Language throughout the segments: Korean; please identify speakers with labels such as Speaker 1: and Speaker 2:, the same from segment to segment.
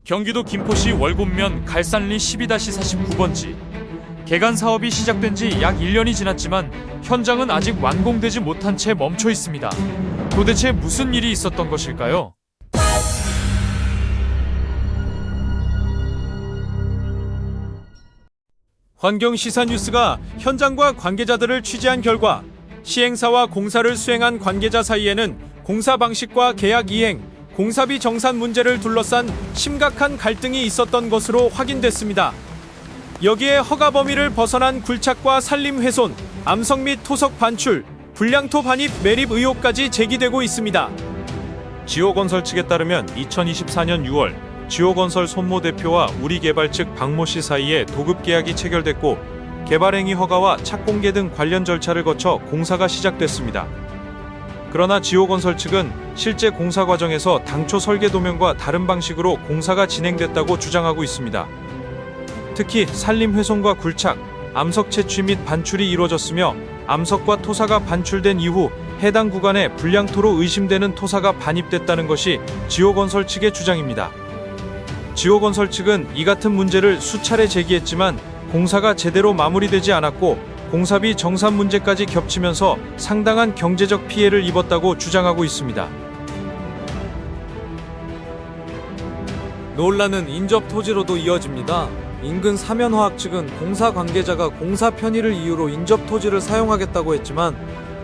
Speaker 1: 경기도 김포시 월곶면 갈산리 12-49번지 개간 사업이 시작된 지 약 1년이 지났지만 현장은 아직 완공되지 못한 채 멈춰 있습니다. 도대체 무슨 일이 있었던 것일까요?
Speaker 2: 환경시사뉴스가 현장과 관계자들을 취재한 결과 시행사와 공사를 수행한 관계자 사이에는 공사 방식과 계약 이행, 공사비 정산 문제를 둘러싼 심각한 갈등이 있었던 것으로 확인됐습니다. 여기에 허가 범위를 벗어난 굴착과 산림 훼손, 암석 및 토석 반출, 불량토 반입 매립 의혹까지 제기되고 있습니다.
Speaker 3: 지호건설 측에 따르면 2024년 6월 지호건설 손모 대표와 우리개발 측 박모 씨 사이에 도급 계약이 체결됐고 개발행위 허가와 착공계 등 관련 절차를 거쳐 공사가 시작됐습니다. 그러나 지호건설 측은 실제 공사 과정에서 당초 설계 도면과 다른 방식으로 공사가 진행됐다고 주장하고 있습니다. 특히 산림 훼손과 굴착, 암석 채취 및 반출이 이루어졌으며 암석과 토사가 반출된 이후 해당 구간에 불량토로 의심되는 토사가 반입됐다는 것이 지호건설 측의 주장입니다. 지호건설 측은 이 같은 문제를 수차례 제기했지만 공사가 제대로 마무리되지 않았고 공사비 정산 문제까지 겹치면서 상당한 경제적 피해를 입었다고 주장하고 있습니다.
Speaker 2: 논란은 인접 토지로도 이어집니다. 인근 사면화학 측은 공사 관계자가 공사 편의를 이유로 인접 토지를 사용하겠다고 했지만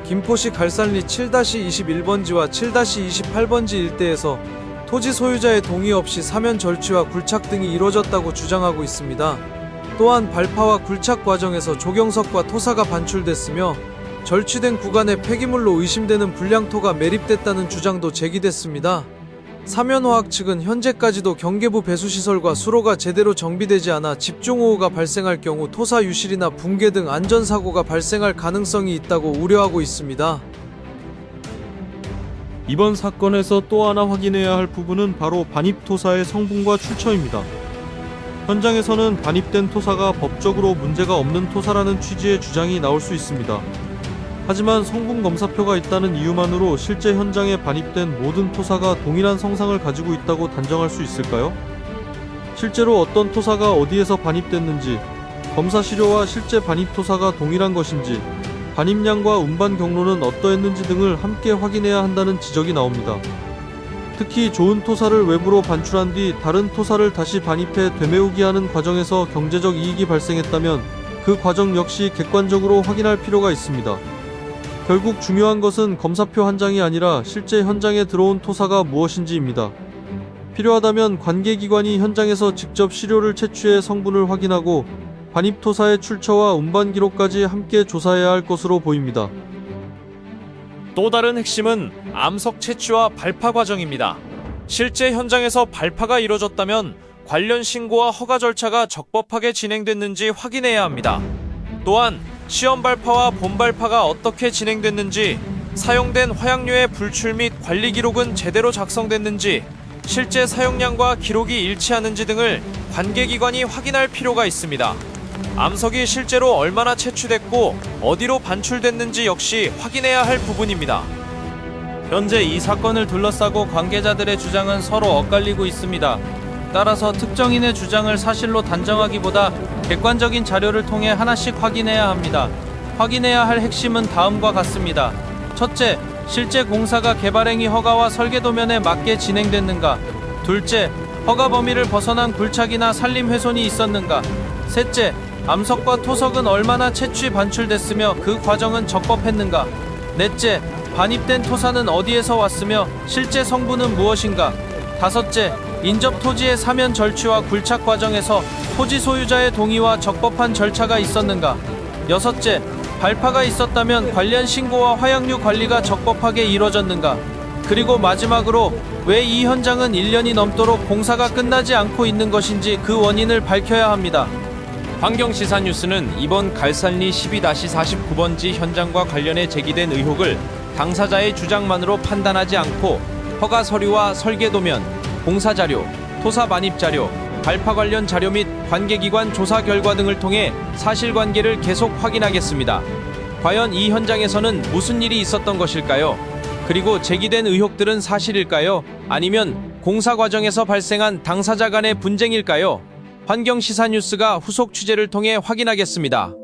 Speaker 2: 김포시 갈산리 7-21번지와 7-28번지 일대에서 토지 소유자의 동의 없이 사면 절취와 굴착 등이 이루어졌다고 주장하고 있습니다. 또한 발파와 굴착 과정에서 조경석과 토사가 반출됐으며 절취된 구간에 폐기물로 의심되는 불량토가 매립됐다는 주장도 제기됐습니다. 사면화학 측은 현재까지도 경계부 배수시설과 수로가 제대로 정비되지 않아 집중호우가 발생할 경우 토사 유실이나 붕괴 등 안전사고가 발생할 가능성이 있다고 우려하고 있습니다.
Speaker 4: 이번 사건에서 또 하나 확인해야 할 부분은 바로 반입 토사의 성분과 출처입니다. 현장에서는 반입된 토사가 법적으로 문제가 없는 토사라는 취지의 주장이 나올 수 있습니다. 하지만 성분 검사표가 있다는 이유만으로 실제 현장에 반입된 모든 토사가 동일한 성상을 가지고 있다고 단정할 수 있을까요? 실제로 어떤 토사가 어디에서 반입됐는지, 검사 시료와 실제 반입 토사가 동일한 것인지, 반입량과 운반 경로는 어떠했는지 등을 함께 확인해야 한다는 지적이 나옵니다. 특히 좋은 토사를 외부로 반출한 뒤 다른 토사를 다시 반입해 되메우기 하는 과정에서 경제적 이익이 발생했다면 그 과정 역시 객관적으로 확인할 필요가 있습니다. 결국 중요한 것은 검사표 한 장이 아니라 실제 현장에 들어온 토사가 무엇인지입니다. 필요하다면 관계기관이 현장에서 직접 시료를 채취해 성분을 확인하고 반입 토사의 출처와 운반 기록까지 함께 조사해야 할 것으로 보입니다.
Speaker 2: 또 다른 핵심은 암석 채취와 발파 과정입니다. 실제 현장에서 발파가 이뤄졌다면 관련 신고와 허가 절차가 적법하게 진행됐는지 확인해야 합니다. 또한 시험 발파와 본 발파가 어떻게 진행됐는지, 사용된 화약류의 불출 및 관리 기록은 제대로 작성됐는지, 실제 사용량과 기록이 일치하는지 등을 관계기관이 확인할 필요가 있습니다. 암석이 실제로 얼마나 채취됐고 어디로 반출됐는지 역시 확인해야 할 부분입니다.
Speaker 5: 현재 이 사건을 둘러싸고 관계자들의 주장은 서로 엇갈리고 있습니다. 따라서 특정인의 주장을 사실로 단정하기보다 객관적인 자료를 통해 하나씩 확인해야 합니다. 확인해야 할 핵심은 다음과 같습니다. 첫째, 실제 공사가 개발행위 허가와 설계도면에 맞게 진행됐는가? 둘째, 허가 범위를 벗어난 굴착이나 산림 훼손이 있었는가? 셋째, 암석과 토석은 얼마나 채취 반출됐으며 그 과정은 적법했는가? 넷째, 반입된 토사는 어디에서 왔으며 실제 성분은 무엇인가? 다섯째, 인접 토지의 사면 절취와 굴착 과정에서 토지 소유자의 동의와 적법한 절차가 있었는가? 여섯째, 발파가 있었다면 관련 신고와 화약류 관리가 적법하게 이뤄졌는가? 그리고 마지막으로 왜 이 현장은 1년이 넘도록 공사가 끝나지 않고 있는 것인지 그 원인을 밝혀야 합니다.
Speaker 6: 환경시사뉴스는 이번 갈산리 12-49번지 현장과 관련해 제기된 의혹을 당사자의 주장만으로 판단하지 않고 허가 서류와 설계도면, 공사자료, 토사 반입자료, 발파 관련 자료 및 관계기관 조사 결과 등을 통해 사실관계를 계속 확인하겠습니다. 과연 이 현장에서는 무슨 일이 있었던 것일까요? 그리고 제기된 의혹들은 사실일까요? 아니면 공사 과정에서 발생한 당사자 간의 분쟁일까요? 환경시사뉴스가 후속 취재를 통해 확인하겠습니다.